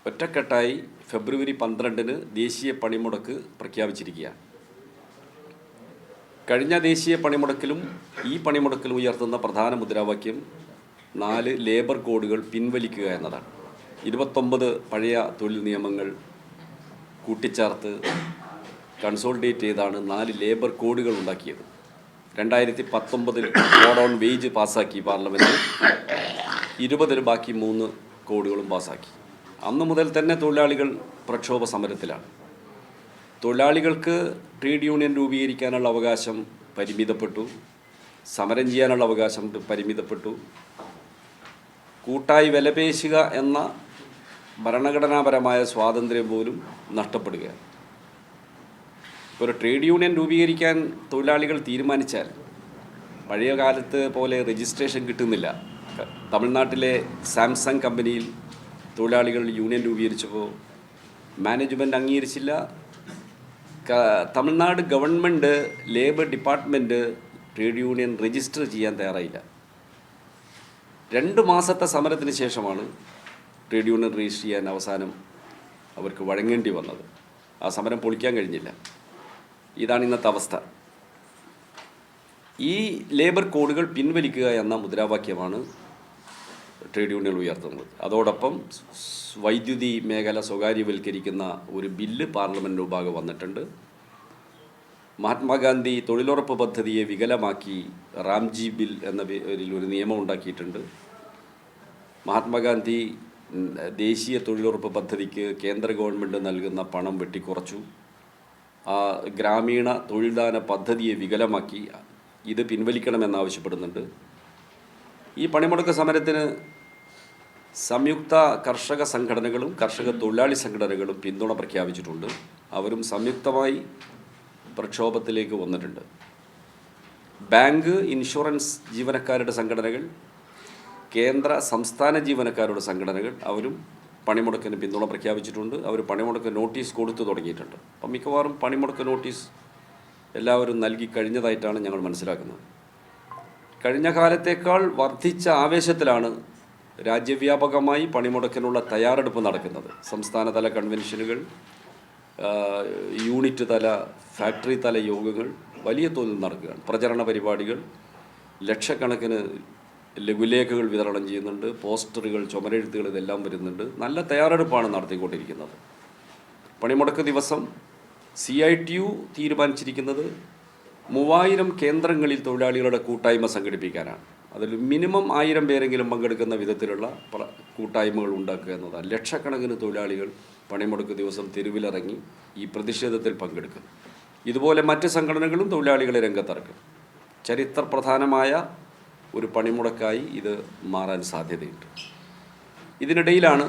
ഒറ്റക്കെട്ടായി ഫെബ്രുവരി 12-ന് ദേശീയ പണിമുടക്ക് പ്രഖ്യാപിച്ചിരിക്കുകയാണ്. കഴിഞ്ഞ ദേശീയ പണിമുടക്കിലും ഈ പണിമുടക്കിലും ഉയർത്തുന്ന പ്രധാന മുദ്രാവാക്യം 4 ലേബർ കോഡുകൾ പിൻവലിക്കുക എന്നതാണ്. 29 പഴയ തൊഴിൽ നിയമങ്ങൾ കൂട്ടിച്ചേർത്ത് കൺസോളിഡേറ്റ് ചെയ്താണ് 4 ലേബർ കോഡുകൾ ഉണ്ടാക്കിയത്. 2019 കോഡ് ഓൺ വേജ് പാസ്സാക്കി പാർലമെൻറ്റ്. 20 ബാക്കി 3 കോഡുകളും പാസ്സാക്കി. അന്ന് മുതൽ തന്നെ തൊഴിലാളികൾ പ്രക്ഷോഭ സമരത്തിലാണ്. തൊഴിലാളികൾക്ക് ട്രേഡ് യൂണിയൻ രൂപീകരിക്കാനുള്ള അവകാശം പരിമിതപ്പെട്ടു, സമരം ചെയ്യാനുള്ള അവകാശം പരിമിതപ്പെട്ടു, കൂട്ടായി വിലപേശുക എന്ന ഭരണഘടനാപരമായ സ്വാതന്ത്ര്യം പോലും നഷ്ടപ്പെടുകയാണ്. ഇപ്പോൾ ഒരു ട്രേഡ് യൂണിയൻ രൂപീകരിക്കാൻ തൊഴിലാളികൾ തീരുമാനിച്ചാൽ പഴയ കാലത്ത് പോലെ രജിസ്ട്രേഷൻ കിട്ടുന്നില്ല. തമിഴ്നാട്ടിലെ സാംസങ് കമ്പനിയിൽ തൊഴിലാളികൾ യൂണിയൻ രൂപീകരിച്ചപ്പോൾ മാനേജ്മെൻറ്റ് അംഗീകരിച്ചില്ല. Tamil Nadu government labour department trade union register ചെയ്യാൻ തയ്യാറായില്ല. 2 മാസത്തെ സമരത്തിന് ശേഷമാണ് ട്രേഡ് യൂണിയൻ രജിസ്റ്റർ ചെയ്യാൻ അവസാനം അവർക്ക് വഴങ്ങേണ്ടി വന്നത്. ആ സമരം പൊളിക്കാൻ കഴിഞ്ഞില്ല. ഇതാണ് ഇന്നത്തെ അവസ്ഥ. ഈ ലേബർ കോഡുകൾ പിൻവലിക്കുക എന്ന മുദ്രാവാക്യമാണ് ട്രേഡ് യൂണിയൻ ഉയർത്തുന്നത്. അതോടൊപ്പം വൈദ്യുതി മേഖല സ്വകാര്യവൽക്കരിക്കുന്ന ഒരു ബില്ല് പാർലമെൻറ്റ് മുമ്പാകെ വന്നിട്ടുണ്ട്. മഹാത്മാഗാന്ധി തൊഴിലുറപ്പ് പദ്ധതിയെ വികലമാക്കി റാംജി ബിൽ എന്ന പേരിൽ ഒരു നിയമം ഉണ്ടാക്കിയിട്ടുണ്ട്. മഹാത്മാഗാന്ധി ദേശീയ തൊഴിലുറപ്പ് പദ്ധതിക്ക് കേന്ദ്ര ഗവൺമെൻറ് നൽകുന്ന പണം വെട്ടിക്കുറച്ചു. ആ ഗ്രാമീണ തൊഴിൽദാന പദ്ധതിയെ വികലമാക്കി. ഇത് പിൻവലിക്കണമെന്നാവശ്യപ്പെടുന്നുണ്ട്. ഈ പണിമുടക്ക് സമരത്തിന് സംയുക്ത കർഷക സംഘടനകളും കർഷക തൊഴിലാളി സംഘടനകളും പിന്തുണ പ്രഖ്യാപിച്ചിട്ടുണ്ട്. അവരും സംയുക്തമായി പ്രക്ഷോഭത്തിലേക്ക് വന്നിട്ടുണ്ട്. ബാങ്ക്, ഇൻഷുറൻസ് ജീവനക്കാരുടെ സംഘടനകൾ, കേന്ദ്ര സംസ്ഥാന ജീവനക്കാരുടെ സംഘടനകൾ അവരും പണിമുടക്കിന് പിന്തുണ പ്രഖ്യാപിച്ചിട്ടുണ്ട്. അവർ പണിമുടക്ക് നോട്ടീസ് കൊടുത്തു തുടങ്ങിയിട്ടുണ്ട്. അപ്പം മിക്കവാറും പണിമുടക്ക് നോട്ടീസ് എല്ലാവരും നൽകി കഴിഞ്ഞതായിട്ടാണ് ഞങ്ങൾ മനസ്സിലാക്കുന്നത്. കഴിഞ്ഞ കാലത്തേക്കാൾ വർദ്ധിച്ച ആവേശത്തിലാണ് രാജ്യവ്യാപകമായി പണിമുടക്കിനുള്ള തയ്യാറെടുപ്പ് നടക്കുന്നത്. സംസ്ഥാനതല കൺവെൻഷനുകൾ, യൂണിറ്റ് തല, ഫാക്ടറി തല യോഗങ്ങൾ വലിയ തോതിൽ നടക്കുകയാണ്. പ്രചരണ പരിപാടികൾ, ലക്ഷക്കണക്കിന് ലഘുലേഖകൾ വിതരണം ചെയ്യുന്നുണ്ട്, പോസ്റ്ററുകൾ, ചുമരെഴുത്തുകൾ ഇതെല്ലാം വരുന്നുണ്ട്. നല്ല തയ്യാറെടുപ്പാണ് നടത്തിക്കൊണ്ടിരിക്കുന്നത്. പണിമുടക്ക് ദിവസം CITU തീരുമാനിച്ചിരിക്കുന്നത് 3000 കേന്ദ്രങ്ങളിൽ തൊഴിലാളികളുടെ കൂട്ടായ്മ സംഘടിപ്പിക്കാനാണ്. അതിൽ മിനിമം 1000 പേരെങ്കിലും പങ്കെടുക്കുന്ന വിധത്തിലുള്ള കൂട്ടായ്മകൾ ഉണ്ടാക്കുക എന്നതാണ്. ലക്ഷക്കണക്കിന് തൊഴിലാളികൾ പണിമുടക്ക് ദിവസം തെരുവിലിറങ്ങി ഈ പ്രതിഷേധത്തിൽ പങ്കെടുക്കും. ഇതുപോലെ മറ്റ് സംഘടനകളും തൊഴിലാളികളെ രംഗത്തിറക്കും. ചരിത്രപ്രധാനമായ ഒരു പണിമുടക്കായി ഇത് മാറാൻ സാധ്യതയുണ്ട്. ഇതിനിടയിലാണ്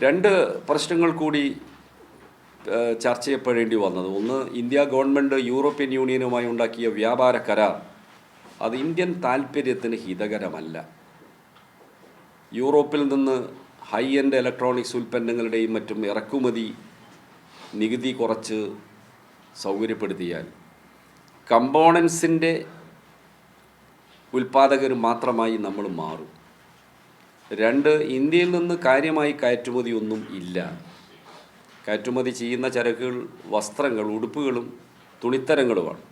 2 പ്രശ്നങ്ങൾ കൂടി ചർച്ച ചെയ്യപ്പെടേണ്ടി വന്നത്. ഒന്ന്, ഇന്ത്യ ഗവൺമെൻറ് യൂറോപ്യൻ യൂണിയനുമായി ഉണ്ടാക്കിയ വ്യാപാര കരാർ അത് ഇന്ത്യൻ താൽപ്പര്യത്തിന് ഹിതകരമല്ല. യൂറോപ്പിൽ നിന്ന് ഹൈ എൻഡ് ഇലക്ട്രോണിക്സ് ഉൽപ്പന്നങ്ങളുടെയും മറ്റും ഇറക്കുമതി നികുതി കുറച്ച് സൗകര്യപ്പെടുത്തിയാൽ കമ്പോണൻസിൻ്റെ ഉൽപ്പാദകർ മാത്രമായി നമ്മൾ മാറും. 2, ഇന്ത്യയിൽ നിന്ന് കാര്യമായി കയറ്റുമതി ഒന്നും ഇല്ല. കയറ്റുമതി ചെയ്യുന്ന ചരക്കുകൾ വസ്ത്രങ്ങൾ, ഉടുപ്പുകളും തുണിത്തരങ്ങളുമാണ്.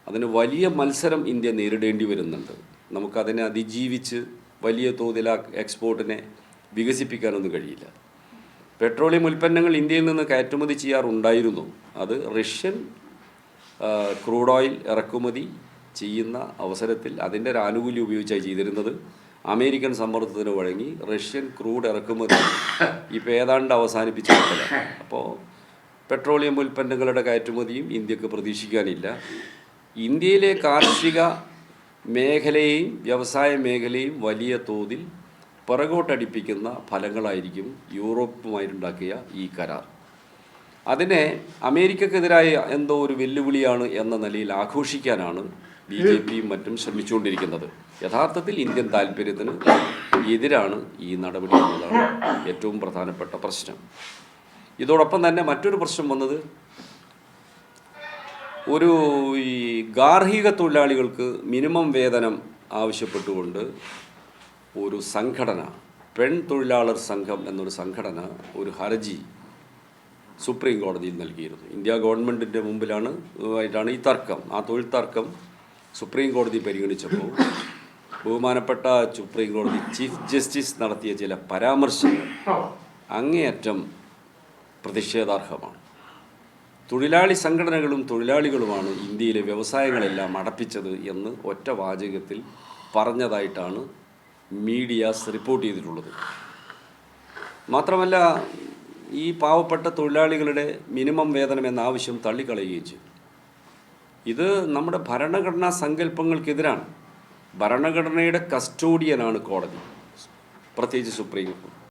അതിന് വലിയ മത്സരം ഇന്ത്യ നേരിടേണ്ടി വരുന്നുണ്ട്. നമുക്കതിനെ അതിജീവിച്ച് വലിയ തോതിൽ എക്സ്പോർട്ടിനെ വികസിപ്പിക്കാനൊന്നും കഴിയില്ല. പെട്രോളിയം ഉൽപ്പന്നങ്ങൾ ഇന്ത്യയിൽ നിന്ന് കയറ്റുമതി ചെയ്യാറുണ്ടായിരുന്നു. അത് റഷ്യൻ ക്രൂഡ് ഓയിൽ ഇറക്കുമതി ചെയ്യുന്ന അവസരത്തിൽ അതിൻ്റെ ഒരു ആനുകൂല്യം ഉപയോഗിച്ചായി ചെയ്തിരുന്നത്. അമേരിക്കൻ സമ്മർദ്ദത്തിന് വഴങ്ങി റഷ്യൻ ക്രൂഡ് ഇറക്കുമതി ഇപ്പോൾ ഏതാണ്ട് അവസാനിപ്പിച്ചിട്ടില്ല. അപ്പോൾ പെട്രോളിയം ഉൽപ്പന്നങ്ങളുടെ കയറ്റുമതിയും ഇന്ത്യക്ക് പ്രതീക്ഷിക്കാനില്ല. ഇന്ത്യയിലെ കാർഷിക മേഖലയെയും വ്യവസായ മേഖലയും വലിയ തോതിൽ പിറകോട്ടടിപ്പിക്കുന്ന ഫലങ്ങളായിരിക്കും യൂറോപ്പുമായിട്ടുണ്ടാക്കിയ ഈ കരാർ. അതിനെ അമേരിക്കക്കെതിരായ എന്തോ ഒരു വെല്ലുവിളിയാണ് എന്ന നിലയിൽ ആഘോഷിക്കാനാണ് BJPയും മറ്റും ശ്രമിച്ചുകൊണ്ടിരിക്കുന്നത്. യഥാർത്ഥത്തിൽ ഇന്ത്യൻ താൽപ്പര്യത്തിന് എതിരാണ് ഈ നടപടി എന്നതാണ് ഏറ്റവും പ്രധാനപ്പെട്ട പ്രശ്നം. ഇതോടൊപ്പം തന്നെ മറ്റൊരു പ്രശ്നം വന്നത് ഈ ഗാർഹിക തൊഴിലാളികൾക്ക് മിനിമം വേതനം ആവശ്യപ്പെട്ടുകൊണ്ട് ഒരു സംഘടന പെൺ തൊഴിലാളർ സംഘം എന്നൊരു സംഘടന ഒരു ഹർജി സുപ്രീം കോടതിയിൽ നൽകിയിരുന്നു. ഇന്ത്യ ഗവൺമെൻറ്റിൻ്റെ മുമ്പിലാണ് ആയിട്ടാണ് ഈ തർക്കം. ആ തൊഴിൽ തർക്കം സുപ്രീം കോടതി പരിഗണിച്ചപ്പോൾ ബഹുമാനപ്പെട്ട സുപ്രീം കോടതി ചീഫ് ജസ്റ്റിസ് നടത്തിയ ചില പരാമർശങ്ങൾ അങ്ങേയറ്റം പ്രതിഷേധാർഹമാണ്. തൊഴിലാളി സംഘടനകളും തൊഴിലാളികളുമാണ് ഇന്ത്യയിലെ വ്യവസായങ്ങളെല്ലാം അടപ്പിച്ചത് എന്ന് ഒറ്റ വാചകത്തിൽ പറഞ്ഞതായിട്ടാണ് മീഡിയാസ് റിപ്പോർട്ട് ചെയ്തിട്ടുള്ളത്. മാത്രമല്ല, ഈ പാവപ്പെട്ട തൊഴിലാളികളുടെ മിനിമം വേതനം എന്ന ആവശ്യം തള്ളിക്കളയുകയും ചെയ്തു. ഇത് നമ്മുടെ ഭരണഘടനാ സങ്കല്പങ്ങൾക്കെതിരാണ്. ഭരണഘടനയുടെ കസ്റ്റോഡിയനാണ് കോടതി, പ്രത്യേകിച്ച് സുപ്രീം കോടതി.